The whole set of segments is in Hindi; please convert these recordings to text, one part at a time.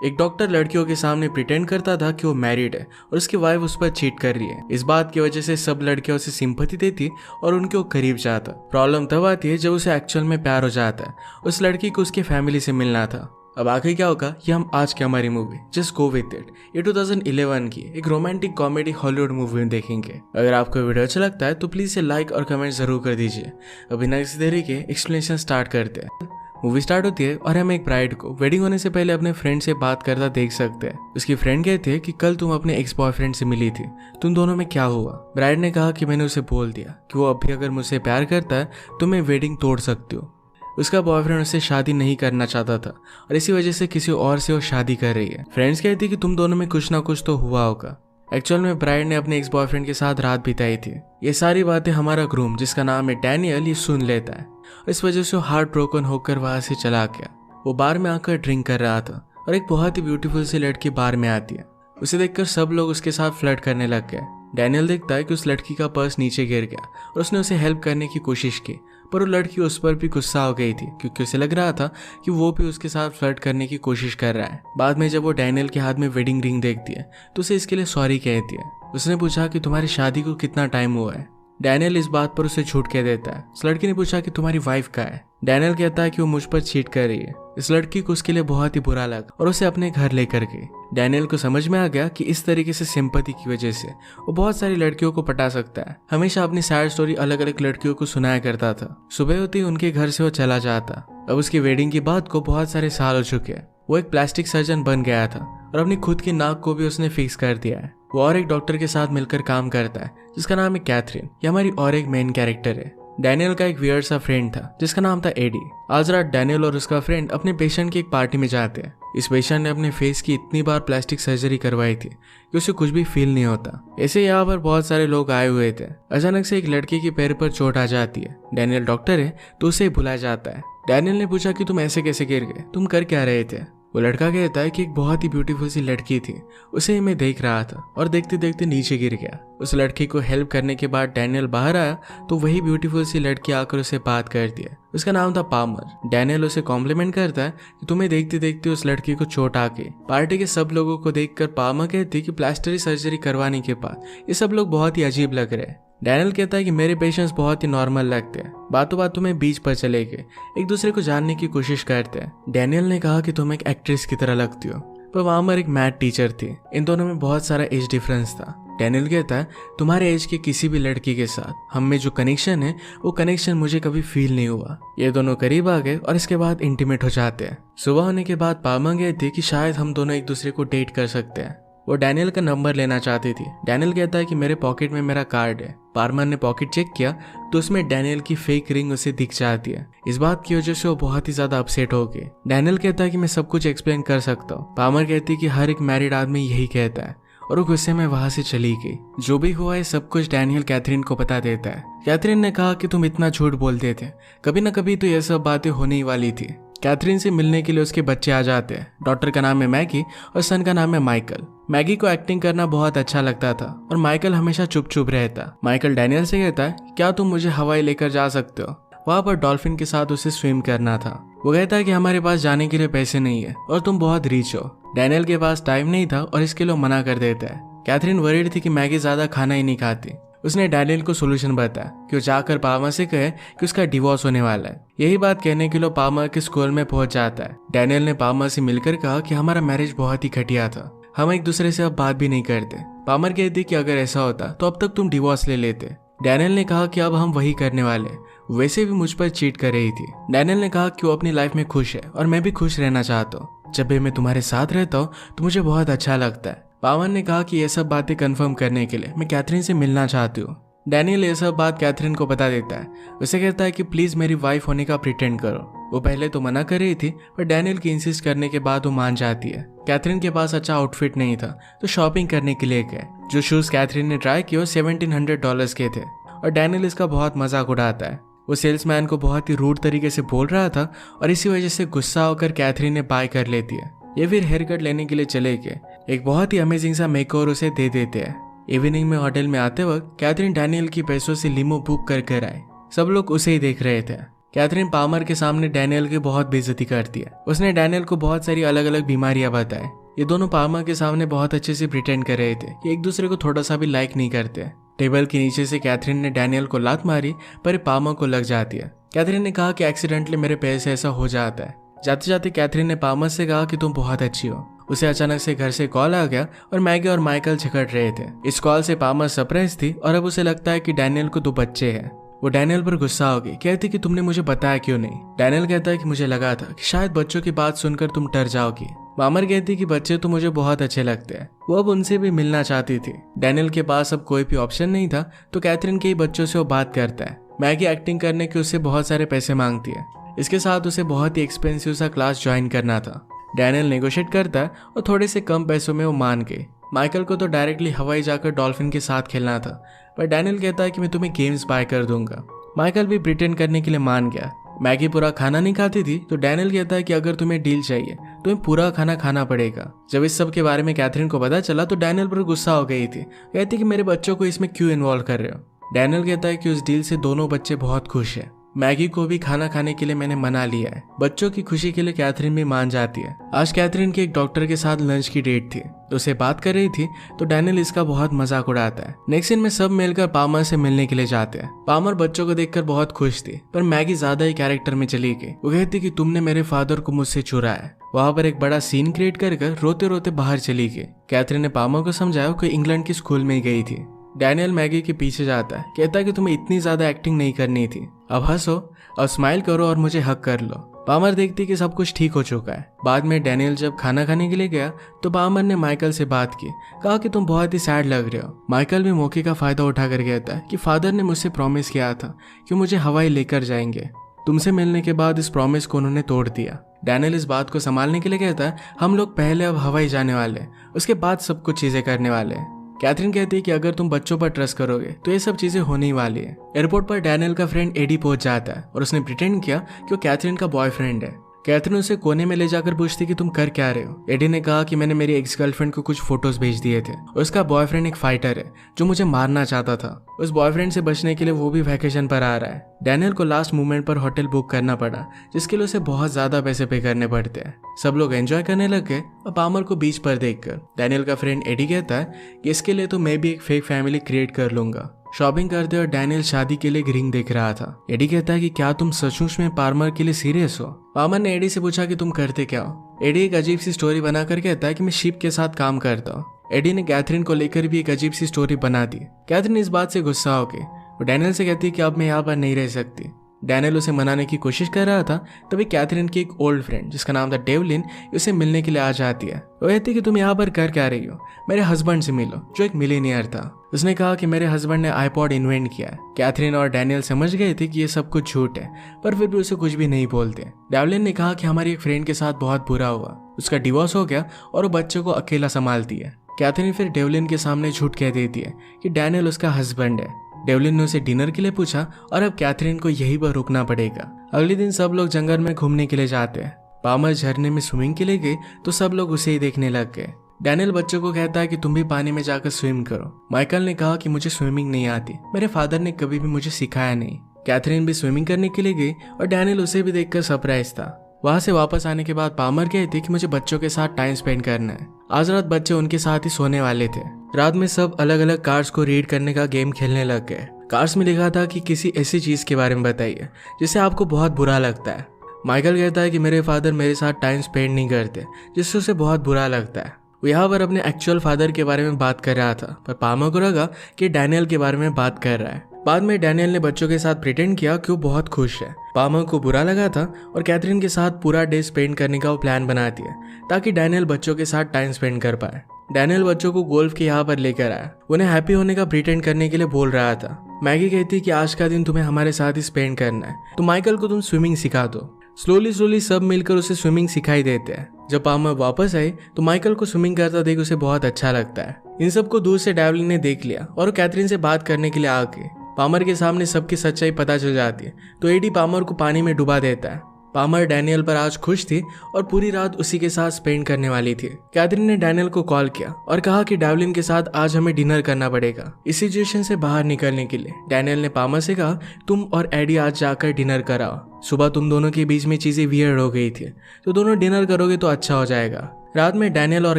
एक डॉक्टर लड़कियों के सामने प्रिटेंड करता था कि वो मैरिड है और उसकी वाइफ उस पर चीट कर रही है। इस बात की वजह से सब लड़कियां उसे सिंपैथी देती और उनके वो करीब जाता। प्रॉब्लम तब आती है जब उसे एक्चुअल में प्यार हो जाता है। उस लड़की को उसकी फैमिली से मिलना था। अब आखिर क्या होगा ये हम आज की हमारी movie just go with it ये 2011 की एक रोमांटिक कॉमेडी हॉलीवुड मूवी में देखेंगे। अगर आपको वीडियो अच्छा लगता है तो प्लीज इसे लाइक और कमेंट जरूर कर दीजिए। अभी बिना किसी देरी के एक्सप्लेनेशन स्टार्ट करते हैं। मूवी स्टार्ट होती है और हम एक ब्राइड को वेडिंग होने से पहले अपने फ्रेंड से बात करता देख सकते हैं। उसकी फ्रेंड कहती है कि कल तुम अपने एक्स बॉयफ्रेंड से मिली थी, तुम दोनों में क्या हुआ। ब्राइड ने कहा कि मैंने उसे बोल दिया कि वो अभी अगर मुझसे प्यार करता है तो मैं वेडिंग तोड़ सकती हूँ। उसका बॉयफ्रेंड उससे शादी नहीं करना चाहता था और इसी वजह से किसी और से वो शादी कर रही है। फ्रेंड्स कहती है कि तुम दोनों में कुछ ना कुछ तो हुआ होगा। एक्चुअल में ब्राइड ने अपने एक्स बॉयफ्रेंड के साथ रात बिताई थी। ये सारी बातें हमारा ग्रूम जिसका नाम है डैनियल ये सुन लेता है। इस वजह से वो हार्ट ब्रोकन होकर वहां से चला गया। वो बार में आकर ड्रिंक कर रहा था और एक बहुत ही ब्यूटीफुल सी लड़की बार में आती है। उसे देखकर सब लोग उसके साथ फ्लर्ट करने लग गए। डैनियल देखता है कि उस लड़की का पर्स नीचे गिर गया और उसने उसे हेल्प करने की कोशिश की, पर वो लड़की उस पर भी गुस्सा हो गई थी क्योंकि उसे लग रहा था कि वो भी उसके साथ फ्लर्ट करने की कोशिश कर रहा है। बाद में जब वो डैनियल के हाथ में वेडिंग रिंग देखती है तो उसे इसके लिए सॉरी कहती है। उसने पूछा कि तुम्हारी शादी को कितना टाइम हुआ है। डैनियल इस बात पर उसे झूठ कह देता है। उस लड़की ने पूछा कि तुम्हारी वाइफ कहाँ है। डैनियल कहता है कि वो मुझ पर चीट कर रही है। इस लड़की को उसके लिए बहुत ही बुरा लगा और उसे अपने घर लेकर गई। डैनियल को समझ में आ गया कि इस तरीके से सिंपैथी की वजह से वो बहुत सारी लड़कियों को पटा सकता है। हमेशा अपनी सैड स्टोरी अलग अलग लड़कियों को सुनाया करता था। सुबह होती उनके घर से वो चला जाता। अब उसकी वेडिंग की बात को बहुत सारे साल हो चुके हैं। वो एक प्लास्टिक सर्जन बन गया था और अपनी खुद की नाक को भी उसने फिक्स कर दिया है। वो और एक डॉक्टर के साथ मिलकर काम करता है जिसका नाम है कैथरीन। ये हमारी और एक मेन कैरेक्टर है। डैनियल का एक वियर्ड सा फ्रेंड था जिसका नाम था एडी। आज रात डैनियल और उसका फ्रेंड अपने पेशेंट की एक पार्टी में जाते हैं। इस पेशेंट ने अपने फेस की इतनी बार प्लास्टिक सर्जरी करवाई थी कि उसे कुछ भी फील नहीं होता। ऐसे यहाँ पर बहुत सारे लोग आए हुए थे। अचानक से एक लड़के के पैर पर चोट आ जाती है। डैनियल डॉक्टर है तो उसे भुलाया जाता है। डैनियल ने पूछा कि तुम ऐसे कैसे गिर गए, तुम कर क्या रहे थे। वो लड़का कहता है कि एक बहुत ही ब्यूटीफुल सी लड़की थी, उसे मैं देख रहा था और देखते देखते नीचे गिर गया। उस लड़की को हेल्प करने के बाद डैनियल बाहर आया तो वही ब्यूटीफुल सी लड़की आकर उसे बात करती है। उसका नाम था पामर। डैनियल उसे कॉम्प्लीमेंट करता है कि तुम्हें देखते देखते उस लड़की को चोट आ गई। पार्टी के सब लोगों को देखकर पामर कहती कि प्लास्टिक सर्जरी करवाने के बाद ये सब लोग बहुत ही अजीब लग रहे हैं। डैनियल कहता है कि मेरे पेशेंट्स बहुत ही नॉर्मल लगते हैं। बातों बातों में बीच पर चले गए, एक दूसरे को जानने की कोशिश करते हैं। डैनियल ने कहा कि तुम एक एक्ट्रेस की तरह लगती हो, पर वहां पर एक मैथ टीचर थी। इन दोनों में बहुत सारा एज डिफरेंस था। डैनियल कहता है तुम्हारे एज के किसी भी लड़की के साथ हम में जो कनेक्शन है वो कनेक्शन मुझे कभी फील नहीं हुआ। ये दोनों करीब आ गए और इसके बाद इंटीमेट हो जाते हैं। सुबह होने के बाद पामा कहती कि शायद हम दोनों एक दूसरे को डेट कर सकते हैं। वो डैनियल का नंबर लेना चाहती थी। डैनियल कहता है कि मेरे पॉकेट में मेरा कार्ड है। पार्मर ने पॉकेट चेक किया तो उसमें डैनियल की फेक रिंग उसे दिख जाती है। इस बात की वजह से वो बहुत ही ज्यादा अपसेट हो गए। डैनियल कहता है कि मैं सब कुछ एक्सप्लेन कर सकता हूँ। पार्मर कहती है कि हर एक मैरिड आदमी यही कहता है और वो गुस्से में वहां से चली गई। जो भी हुआ है सब कुछ डैनियल कैथरीन को बता देता है। कैथरीन ने कहा कि तुम इतना झूठ बोलते थे, कभी न कभी तो ये सब बातें होने ही वाली थी। कैथरीन से मिलने के लिए उसके बच्चे आ जाते हैं। डॉक्टर का नाम है मैगी और सन का नाम है माइकल। मैगी को एक्टिंग करना बहुत अच्छा लगता था और माइकल हमेशा चुप चुप रहता। माइकल डैनियल से कहता है क्या तुम मुझे हवाई लेकर जा सकते हो। वहां पर डॉल्फिन के साथ उसे स्विम करना था। वो कहता है कि हमारे पास जाने के लिए पैसे नहीं है और तुम बहुत रीच हो। डैनियल के पास टाइम नहीं था और इसके लिए मना कर देता है। कैथरीन वरीड थी कि मैगी ज्यादा खाना ही नहीं खाती। उसने डैनियल को सोल्यूशन बताया कि वो जाकर पामा से कहे कि उसका डिवोर्स होने वाला है। यही बात कहने के लिए पामा के स्कूल में पहुंच जाता है। डैनियल ने पामा से मिलकर कहा कि हमारा मैरिज बहुत ही घटिया था, हम एक दूसरे से अब बात भी नहीं करते। पामर कहती कि अगर ऐसा होता तो अब तक तुम डिवोर्स ले लेते। डैनियल ने कहा कि अब हम वही करने वाले, वैसे भी मुझ पर चीट कर रही थी। डैनियल ने कहा कि वो अपनी लाइफ में खुश है और मैं भी खुश रहना चाहता हूँ। जब भी मैं तुम्हारे साथ रहता हूँ तो मुझे बहुत अच्छा लगता है। पामर ने कहा कि ये सब बातें कंफर्म करने के लिए मैं कैथरीन से मिलना चाहती हूँ। डैनियल ये सब बात कैथरीन को बता देता है। उसे कहता है कि प्लीज मेरी वाइफ होने का प्रिटेंड करो। वो पहले तो मना कर रही थी पर डैनियल की इंसिस्ट करने के बाद वो मान जाती है। कैथरीन के पास अच्छा आउटफिट नहीं था तो शॉपिंग करने के लिए गए। जो शूज कैथरीन ने ट्राई किए वो $1700 के थे और डैनियल इसका बहुत मजाक उड़ाता है। वो सेल्समैन को बहुत ही रूड तरीके से बोल रहा था और इसी वजह से गुस्सा होकर कैथरीन ने बाय कर लेती है। ये फिर हेयर कट लेने के लिए चले गए। एक बहुत ही अमेजिंग सा मेकओवर उसे दे देते हैं। इवनिंग में होटल में आते वक्त कैथरीन डैनियल की पैसों से लिमो बुक कर आई। सब लोग उसे ही देख रहे थे। कैथरीन पामर के सामने डैनियल की बहुत बेइज्जती करती है। उसने डैनियल को बहुत सारी अलग अलग बीमारियां बताए। ये दोनों पामर के सामने बहुत अच्छे से प्रिटेंड कर रहे थे कि एक दूसरे को थोड़ा सा भी लाइक नहीं करते। टेबल के नीचे से कैथरीन ने डैनियल को लात मारी पर पामर को लग जाती है। कैथरीन ने कहा कि एक्सीडेंटली मेरे पैर से ऐसा हो जाता है। जाते जाते कैथरीन ने पामर से कहा कि तुम बहुत अच्छी हो। उसे अचानक से घर से कॉल आ गया और मैगी और माइकल झगड़ रहे थे। इस कॉल से पामर सरप्राइज थी और अब उसे लगता है कि डैनियल को 2 बच्चे हैं। वो डैनियल पर गुस्सा हो गई, कहती कि तुमने मुझे बताया क्यों नहीं। डैनियल कहता है कि मुझे लगा था कि शायद बच्चों की बात सुनकर तुम डर जाओगी। पामर कहती कि बच्चे तो मुझे बहुत अच्छे लगते हैं। वो अब उनसे भी मिलना चाहती थी। डैनियल के पास अब कोई भी ऑप्शन नहीं था तो कैथरीन के ही बच्चों से वो बात करता है। मैगी एक्टिंग करने के उससे बहुत सारे पैसे मांगती है। इसके साथ उसे बहुत ही एक्सपेंसिव सा क्लास ज्वाइन करना था। डैनियल नेगोशिएट करता है और थोड़े से कम पैसों में वो मान गई। माइकल को तो डायरेक्टली हवाई जाकर डॉल्फिन के साथ खेलना था, पर डैनियल कहता है कि मैं तुम्हें गेम्स बाय कर दूंगा। माइकल भी प्रिटेंड करने के लिए मान गया। मैगी पूरा खाना नहीं खाती थी तो डैनियल कहता है कि अगर तुम्हें डील चाहिए तुम्हें पूरा खाना खाना पड़ेगा। जब इस सब के बारे में कैथरीन को पता चला तो डैनियल पर गुस्सा हो गई थी। कहती कि मेरे बच्चों को इसमें क्यों इन्वॉल्व कर रहे हो। डैनियल कहता है कि उस डील से दोनों बच्चे बहुत खुश हैं। मैगी को भी खाना खाने के लिए मैंने मना लिया है। बच्चों की खुशी के लिए कैथरीन भी मान जाती है। आज कैथरीन के एक डॉक्टर के साथ लंच की डेट थी तो उसे बात कर रही थी तो डैनियल इसका बहुत मजाक उड़ाता है। नेक्स्ट सीन में सब मिलकर पामर से मिलने के लिए जाते हैं। पामर बच्चों को देखकर बहुत खुश थी पर मैगी ज्यादा ही कैरेक्टर में चली गई। वो कहती कि तुमने मेरे फादर को मुझसे चुराया है। वहां पर एक बड़ा सीन क्रिएट कर रोते रोते बाहर चली गई। कैथरीन ने पामर को समझाया कि इंग्लैंड की स्कूल में गई थी। डैनियल मैगी के पीछे जाता है, कहता है कि तुम्हें इतनी ज्यादा एक्टिंग नहीं करनी थी। अब हंसो और स्माइल करो और मुझे हक कर लो। पामर देखती कि सब कुछ ठीक हो चुका है। बाद में डैनियल जब खाना खाने के लिए गया तो पामर ने माइकल से बात की, कहा कि तुम बहुत ही सैड लग रहे हो। माइकल भी मौके का फायदा उठाकर कहता है कि फादर ने मुझसे प्रॉमिस किया था कि मुझे हवाई लेकर जाएंगे। तुमसे मिलने के बाद इस प्रॉमिस को उन्होंने तोड़ दिया। डैनियल इस बात को संभालने के लिए कहता है हम लोग पहले अब हवाई जाने वाले, उसके बाद सब कुछ चीजें करने वाले हैं। कैथरीन कहती है कि अगर तुम बच्चों पर ट्रस्ट करोगे तो ये सब चीजें होने ही वाली है। एयरपोर्ट पर डैनियल का फ्रेंड एडी पहुंच जाता है और उसने प्रिटेंड किया कि वो कैथरीन का बॉयफ्रेंड है। कैथरीन उसे कोने में ले जाकर पूछती कि तुम कर क्या रहे हो। एडी ने कहा कि मैंने मेरी एक्स गर्लफ्रेंड को कुछ फोटोज भेज दिए थे और उसका बॉयफ्रेंड एक फाइटर है जो मुझे मारना चाहता था। उस बॉयफ्रेंड से बचने के लिए वो भी वैकेशन पर आ रहा है। डैनियल को लास्ट मोमेंट पर होटल बुक करना पड़ा जिसके लिए उसे बहुत ज्यादा पैसे पे करने पड़ते हैं। सब लोग एंजॉय करने लग गए और पामर को बीच पर देखकर डैनियल का फ्रेंड एडी कहता है कि इसके लिए तो मैं भी एक फेक फैमिली क्रिएट कर लूंगा। शॉपिंग करते और डैनियल शादी के लिए एक रिंग देख रहा था। एडी कहता है कि क्या तुम सचमुच में पामर के लिए सीरियस हो। पामर ने एडी से पूछा कि तुम करते क्या हो। एडी एक अजीब सी स्टोरी बनाकर कहता है कि मैं शिप के साथ काम करता हूँ। एडी ने कैथरीन को लेकर भी एक अजीब सी स्टोरी बना दी। कैथरीन इस बात से गुस्सा हो गई। वो डैनियल से कहती है कि अब मैं यहाँ पर नहीं रह सकती। डैनियल उसे मनाने की कोशिश कर रहा था तभी कैथरीन की एक ओल्ड फ्रेंड जिसका नाम था डेवलिन उसे मिलने के लिए आ जाती है। वो कहती है कि तुम यहाँ पर कर क्या रही हो, मेरे हस्बैंड से मिलो जो एक मिलीनियर था। उसने कहा कि मेरे हस्बैंड ने आईपॉड इन्वेंट किया है। कैथरीन और डैनियल समझ गए थे कि ये सब कुछ झूठ है पर फिर भी उसे कुछ भी नहीं बोलते। डेवलिन ने कहा कि हमारी एक फ्रेंड के साथ बहुत बुरा हुआ, उसका डिवोर्स हो गया और वो बच्चों को अकेला संभालती है। कैथरीन फिर डेवलिन के सामने झूठ कह देती है कि डैनियल उसका हस्बैंड है। डेवलिन ने उसे डिनर के लिए पूछा और अब कैथरीन को यहीं पर रुकना पड़ेगा। अगले दिन सब लोग जंगल में घूमने के लिए जाते हैं। पामर झरने में स्विमिंग के लिए गए तो सब लोग उसे ही देखने लग गए। डैनियल बच्चों को कहता है कि तुम भी पानी में जाकर स्विम करो। माइकल ने कहा कि मुझे स्विमिंग नहीं आती, मेरे फादर ने कभी भी मुझे सिखाया नहीं। कैथरीन भी स्विमिंग करने के लिए गई और डैनियल उसे भी देखकर सरप्राइज था। वहां से वापस आने के बाद पामर कहती कि मुझे बच्चों के साथ टाइम स्पेंड करना है। आज रात बच्चे उनके साथ ही सोने वाले थे। रात में सब अलग अलग कार्ड्स को रीड करने का गेम खेलने लग गए। कार्ड्स में लिखा था कि किसी ऐसी चीज के बारे में बताइए जिसे आपको बहुत बुरा लगता है। माइकल कहता है कि मेरे फादर मेरे साथ टाइम स्पेंड नहीं करते जिससे उसे बहुत बुरा लगता है। वो यहाँ पर अपने एक्चुअल फादर के बारे में बात कर रहा था पर पामर को लगा कि डैनियल के बारे में बात कर रहा है। बाद में डैनियल ने बच्चों के साथ प्रिटेंड किया कि वो बहुत खुश है। पामर को बुरा लगा था और कैथरीन के साथ पूरा डे स्पेंड करने का वो प्लान बनाती है ताकि डैनियल बच्चों के साथ टाइम स्पेंड कर पाए। डैनियल बच्चों को गोल्फ के यहाँ पर लेकर आया। उन्हें हैप्पी होने का प्रिटेंड करने के लिए बोल रहा था। मैगी कहती कि आज का दिन तुम्हें हमारे साथ ही स्पेंड करना है तो माइकल को तुम स्विमिंग सिखा दो। स्लोली सब मिलकर उसे स्विमिंग सिखाई देते हैं। जब पामर वापस आई तो माइकल को स्विमिंग करता देख उसे बहुत अच्छा लगता है। इन सबको दूर से डेवलिन ने देख लिया और कैथरीन से बात करने के लिए आ गई। पामर के सामने सबकी सच्चाई पता चल जाती है तो एडी पामर को पानी में डुबा देता है। पामर डैनियल पर आज खुश थी और पूरी रात उसी के साथ स्पेंड करने वाली थी। कैथरीन ने डैनियल को कॉल किया और कहा कि डेवलिन के साथ आज हमें डिनर करना पड़ेगा। इस सिचुएशन से बाहर निकलने के लिए डैनियल ने पामर से कहा, तुम और एडी आज जाकर डिनर कराओ। सुबह तुम दोनों के बीच में चीजें वियर्ड हो गई थी, तो दोनों डिनर करोगे तो अच्छा हो जाएगा। रात में डैनियल और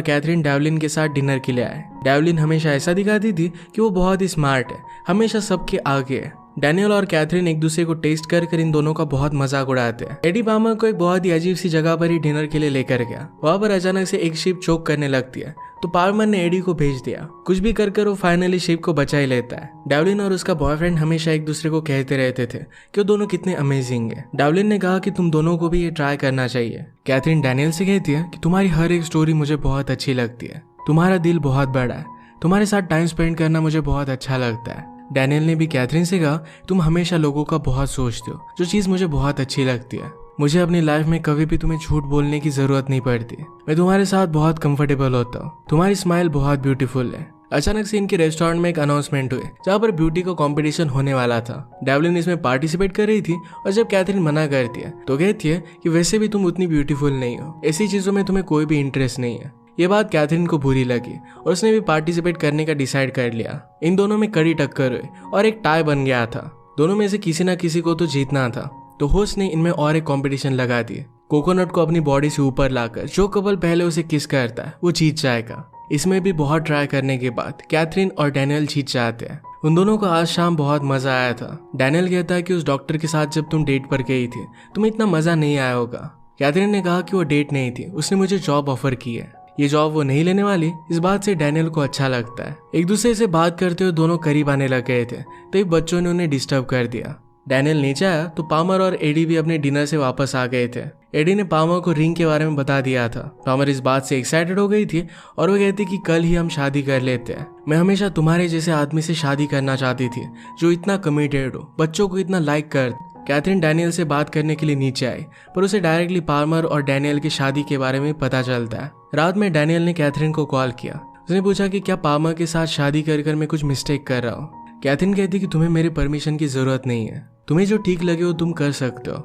कैथरीन डेवलिन के साथ डिनर के लिए आए। डेवलिन हमेशा ऐसा दिखाती थी कि वो बहुत ही स्मार्ट है, हमेशा सबके आगे है। डैनियल और कैथरीन एक दूसरे को टेस्ट कर इन दोनों का बहुत मजाक उड़ाते हैं। एडी पामर को एक बहुत ही अजीब सी जगह पर ही डिनर के लिए लेकर गया। वहां पर अचानक से एक शिप चोक करने लगती है, तो पामर ने एडी को भेज दिया। कुछ भी कर वो फाइनली शिप को बचा ही लेता है। डेवलिन और उसका बॉयफ्रेंड हमेशा एक दूसरे को कहते रहते थे कि वो दोनों कितने अमेजिंग है। डेवलिन ने कहा कि तुम दोनों को भी ये ट्राई करना चाहिए। कैथरीन डैनियल से कहती है कि तुम्हारी हर एक स्टोरी मुझे बहुत अच्छी लगती है, तुम्हारा दिल बहुत बड़ा है, तुम्हारे साथ टाइम स्पेंड करना मुझे बहुत अच्छा लगता है। डैनियल ने भी कैथरीन से कहा, तुम हमेशा लोगों का बहुत सोचते हो, जो चीज मुझे बहुत अच्छी लगती है। मुझे अपनी लाइफ में कभी भी तुम्हें झूठ बोलने की जरूरत नहीं पड़ती। मैं तुम्हारे साथ बहुत कंफर्टेबल होता हूँ। तुम्हारी स्माइल बहुत ब्यूटीफुल है। अचानक से इनके रेस्टोरेंट में एक अनाउंसमेंट हुई जहाँ पर ब्यूटी का कंपटीशन होने वाला था। डेवलिन इसमें पार्टिसिपेट कर रही थी और जब कैथरीन मना करती है तो कहती है कि वैसे भी तुम उतनी ब्यूटीफुल नहीं हो, ऐसी चीजों में तुम्हें कोई भी इंटरेस्ट नहीं है। ये बात कैथरीन को बुरी लगी और उसने भी पार्टिसिपेट करने का डिसाइड कर लिया। इन दोनों में कड़ी टक्कर हुई और एक टाई बन गया था। दोनों में से किसी ना किसी को तो जीतना था, तो होस्ट ने इनमें और एक कंपटीशन लगा दी। कोकोनट को अपनी बॉडी से ऊपर लाकर जो कपल पहले उसे किस करता है वो जीत जाएगा। इसमें भी बहुत ट्राई करने के बाद कैथरीन और डैनियल जीत जाते हैं। उन दोनों को आज शाम बहुत मजा आया था। डैनियल कहता है कि उस डॉक्टर के साथ जब तुम डेट पर गई थी तुम्हें इतना मजा नहीं आया होगा। कैथरीन ने कहा कि वो डेट नहीं थी, उसने मुझे जॉब ऑफर की है, ये जॉब वो नहीं लेने वाली। इस बात से डैनियल को अच्छा लगता है। एक दूसरे से बात करते हुए दोनों करीब आने लग गए थे, तो बच्चों ने उन्हें डिस्टर्ब कर दिया। डैनियल नीचे आया तो पामर और एडी भी अपने डिनर से वापस आ गए थे। एडी ने पामर को रिंग के बारे में बता दिया था। पामर इस बात से एक्साइटेड हो गई थी और वो कहती कि कल ही हम शादी कर लेते हैं। मैं हमेशा तुम्हारे जैसे आदमी से शादी करना चाहती थी जो इतना कमिटेड हो, बच्चों को इतना लाइक कर। कैथरीन डैनियल से बात करने के लिए नीचे आई, पर उसे डायरेक्टली पामर और डैनियल की शादी के बारे में पता चलता है। रात में डैनियल ने कैथरीन को कॉल किया। उसने पूछा कि क्या पामर के साथ शादी कर मैं कुछ मिस्टेक कर रहा हूँ। कैथरीन कहती कि तुम्हें मेरे परमिशन की जरूरत नहीं है, तुम्हें जो ठीक लगे वो तुम कर सकते हो।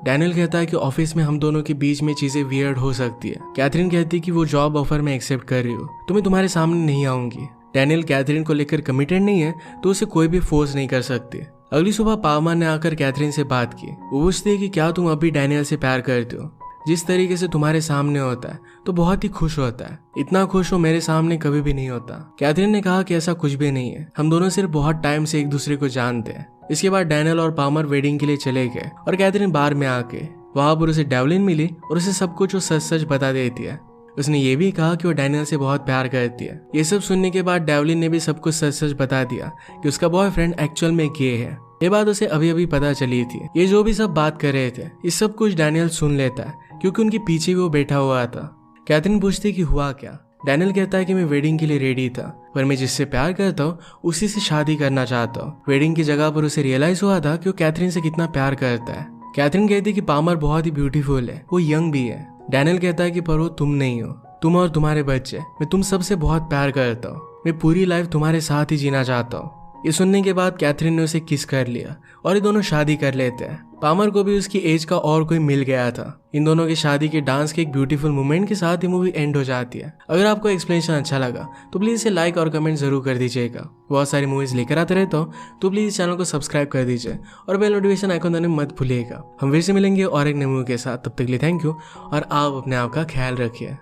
डैनियल कहता है कि ऑफिस में हम दोनों के बीच में चीजें वियर्ड हो सकती है। कैथरीन कहती कि वो जॉब ऑफर में एक्सेप्ट कर रही हो, तो मैं तुम्हारे सामने नहीं आऊंगी। डैनियल कैथरीन को लेकर कमिटेड नहीं है, तो उसे कोई भी फोर्स नहीं कर सकती। अगली सुबह पामर ने आकर कैथरीन से बात की। वो पूछती है कि क्या तुम अभी डैनियल से प्यार करते हो। जिस तरीके से तुम्हारे सामने होता है तो बहुत ही खुश होता है, इतना खुश हो मेरे सामने कभी भी नहीं होता। कैथरीन ने कहा कि ऐसा कुछ भी नहीं है, हम दोनों सिर्फ बहुत टाइम से एक दूसरे को जानते हैं। इसके बाद डैनियल और पामर वेडिंग के लिए चले गए और कैथरीन बार में आके वहां पर उसे डेवलिन मिली और उसे सब कुछ वो सच सच बता देती है। उसने ये भी कहा कि वो डैनियल से बहुत प्यार करती है। ये सब सुनने के बाद डेवलिन ने भी सब कुछ सच सच बता दिया कि उसका बॉयफ्रेंड एक्चुअल में गे है। ये बात उसे अभी अभी पता चली थी। ये जो भी सब बात कर रहे थे ये सब कुछ डैनियल सुन लेता है क्योंकि उनके पीछे भी वो बैठा हुआ था। कैथरीन पूछती कि हुआ क्या। डैनियल कहता है कि मैं वेडिंग के लिए रेडी था, पर मैं जिससे प्यार करता हूँ उसी से शादी करना चाहता हूँ। वेडिंग की जगह पर उसे रियलाइज हुआ था कि वो कैथरीन से कितना प्यार करता है। कैथरीन कहती कि पामर बहुत ही ब्यूटीफुल है, वो यंग भी है। डैनियल कहता है कि पर वो तुम नहीं हो, तुम और तुम्हारे बच्चे, मैं तुम सबसे बहुत प्यार करता हूँ, मैं पूरी लाइफ तुम्हारे साथ ही जीना चाहता हूँ। ये सुनने के बाद कैथरीन ने उसे किस कर लिया और ये दोनों शादी कर लेते हैं। पामर को भी उसकी एज का और कोई मिल गया था। इन दोनों की शादी के डांस के एक ब्यूटीफुल मोमेंट के साथ ये मूवी एंड हो जाती है। अगर आपको एक्सप्लेनेशन अच्छा लगा तो प्लीज इसे लाइक और कमेंट जरूर कर दीजिएगा। बहुत सारी मूवीज लेकर आते रहता हूँ, तो प्लीज चैनल को सब्सक्राइब कर दीजिए और बेल नोटिफिकेशन आइकन दबाना मत भूलिएगा। हम फिर से मिलेंगे और एक नई मूवी के साथ, तब तक के लिए थैंक यू और आप अपने आप का ख्याल रखिए।